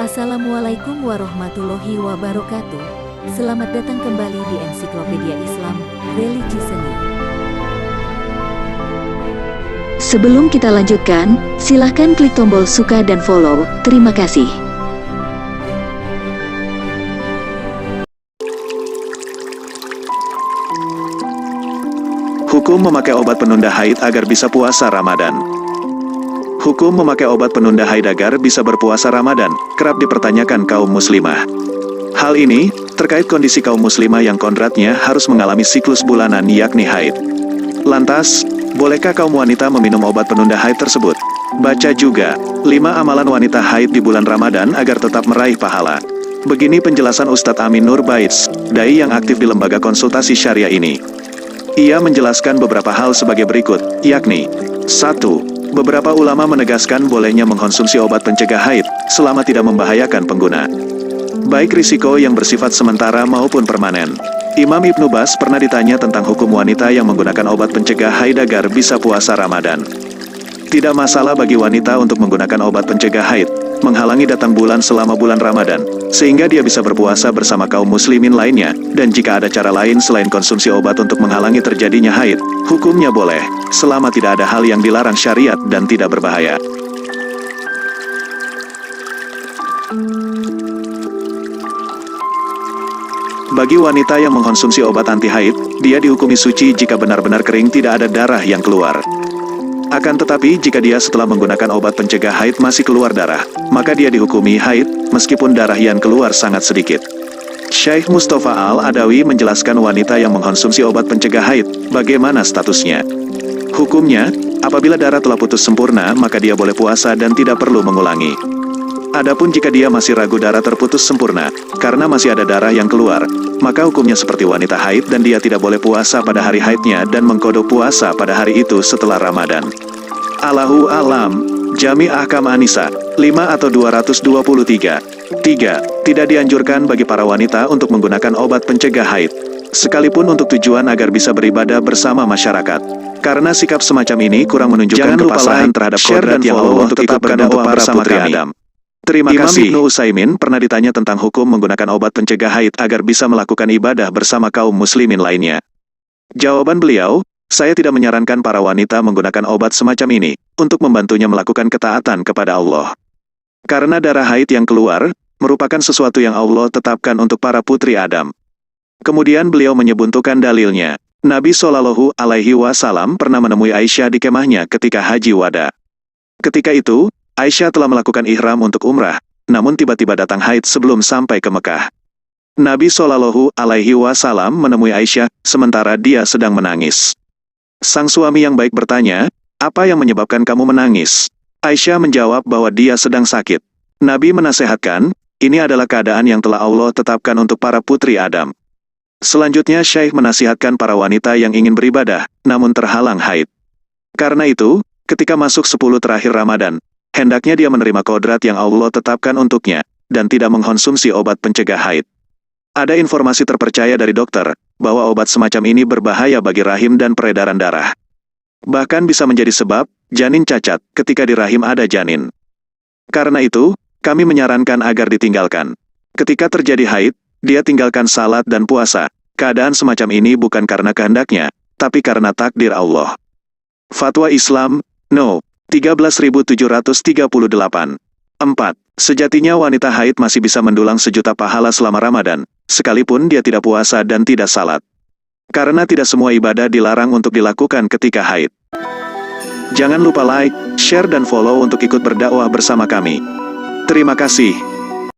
Assalamualaikum warahmatullahi wabarakatuh. Selamat datang kembali di Ensiklopedia Islam, Religi Seni. Sebelum kita lanjutkan, silahkan klik tombol suka dan follow. Terima kasih. Hukum memakai obat penunda haid agar bisa puasa Ramadan. Hukum memakai obat penunda haid agar bisa berpuasa Ramadan kerap dipertanyakan kaum muslimah. Hal ini terkait kondisi kaum muslimah yang kodratnya harus mengalami siklus bulanan yakni haid. Lantas, bolehkah kaum wanita meminum obat penunda haid tersebut? Baca juga 5 amalan wanita haid di bulan Ramadan agar tetap meraih pahala. Begini penjelasan Ustadz Amin Nur Baits, dai yang aktif di lembaga konsultasi syariah ini. Ia menjelaskan beberapa hal sebagai berikut, yakni 1. Beberapa ulama menegaskan bolehnya mengkonsumsi obat pencegah haid, selama tidak membahayakan pengguna. Baik risiko yang bersifat sementara maupun permanen. Imam Ibnu Bas pernah ditanya tentang hukum wanita yang menggunakan obat pencegah haid agar bisa puasa Ramadan. Tidak masalah bagi wanita untuk menggunakan obat pencegah haid, menghalangi datang bulan selama bulan Ramadan, sehingga dia bisa berpuasa bersama kaum muslimin lainnya, dan jika ada cara lain selain konsumsi obat untuk menghalangi terjadinya haid, hukumnya boleh, selama tidak ada hal yang dilarang syariat dan tidak berbahaya. Bagi wanita yang mengkonsumsi obat anti haid, dia dihukumi suci jika benar-benar kering tidak ada darah yang keluar. Akan tetapi jika dia setelah menggunakan obat pencegah haid masih keluar darah, maka dia dihukumi haid, meskipun darah yang keluar sangat sedikit. Syekh Mustafa Al-Adawi menjelaskan wanita yang mengkonsumsi obat pencegah haid, bagaimana statusnya. Hukumnya, apabila darah telah putus sempurna, maka dia boleh puasa dan tidak perlu mengulangi. Adapun jika dia masih ragu darah terputus sempurna, karena masih ada darah yang keluar, maka hukumnya seperti wanita haid dan dia tidak boleh puasa pada hari haidnya dan mengkodok puasa pada hari itu setelah Ramadan. Allahu a'lam. Jami' Ahkam An-Nisa 5 atau 223. 3. Tidak dianjurkan bagi para wanita untuk menggunakan obat pencegah haid, sekalipun untuk tujuan agar bisa beribadah bersama masyarakat. Karena sikap semacam ini kurang menunjukkan kepasrahan terhadap kodrat yang Allah tetapkan untuk para putri Adam. Terima kasih. Imam Ibnu Utsaimin pernah ditanya tentang hukum menggunakan obat pencegah haid agar bisa melakukan ibadah bersama kaum muslimin lainnya. Jawaban beliau, saya tidak menyarankan para wanita menggunakan obat semacam ini, untuk membantunya melakukan ketaatan kepada Allah. Karena darah haid yang keluar, merupakan sesuatu yang Allah tetapkan untuk para putri Adam. Kemudian beliau menyebutkan dalilnya. Nabi Shallallahu Alaihi Wasallam pernah menemui Aisyah di kemahnya ketika haji wada. Ketika itu, Aisyah telah melakukan ihram untuk umrah, namun tiba-tiba datang haid sebelum sampai ke Mekah. Nabi Shallallahu Alaihi Wasallam menemui Aisyah, sementara dia sedang menangis. Sang suami yang baik bertanya, apa yang menyebabkan kamu menangis? Aisyah menjawab bahwa dia sedang sakit. Nabi menasehatkan, ini adalah keadaan yang telah Allah tetapkan untuk para putri Adam. Selanjutnya Syekh menasihatkan para wanita yang ingin beribadah, namun terhalang haid. Karena itu, ketika masuk 10 terakhir Ramadan, hendaknya dia menerima kodrat yang Allah tetapkan untuknya, dan tidak mengkonsumsi obat pencegah haid. Ada informasi terpercaya dari dokter, bahwa obat semacam ini berbahaya bagi rahim dan peredaran darah. Bahkan bisa menjadi sebab, janin cacat, ketika di rahim ada janin. Karena itu, kami menyarankan agar ditinggalkan. Ketika terjadi haid, dia tinggalkan salat dan puasa. Keadaan semacam ini bukan karena kehendaknya, tapi karena takdir Allah. Fatwa Islam, No. 13.738. 4. Sejatinya wanita haid masih bisa mendulang 1 juta pahala selama Ramadan, sekalipun dia tidak puasa dan tidak salat. Karena tidak semua ibadah dilarang untuk dilakukan ketika haid. Jangan lupa like, share dan follow untuk ikut berdakwah bersama kami. Terima kasih.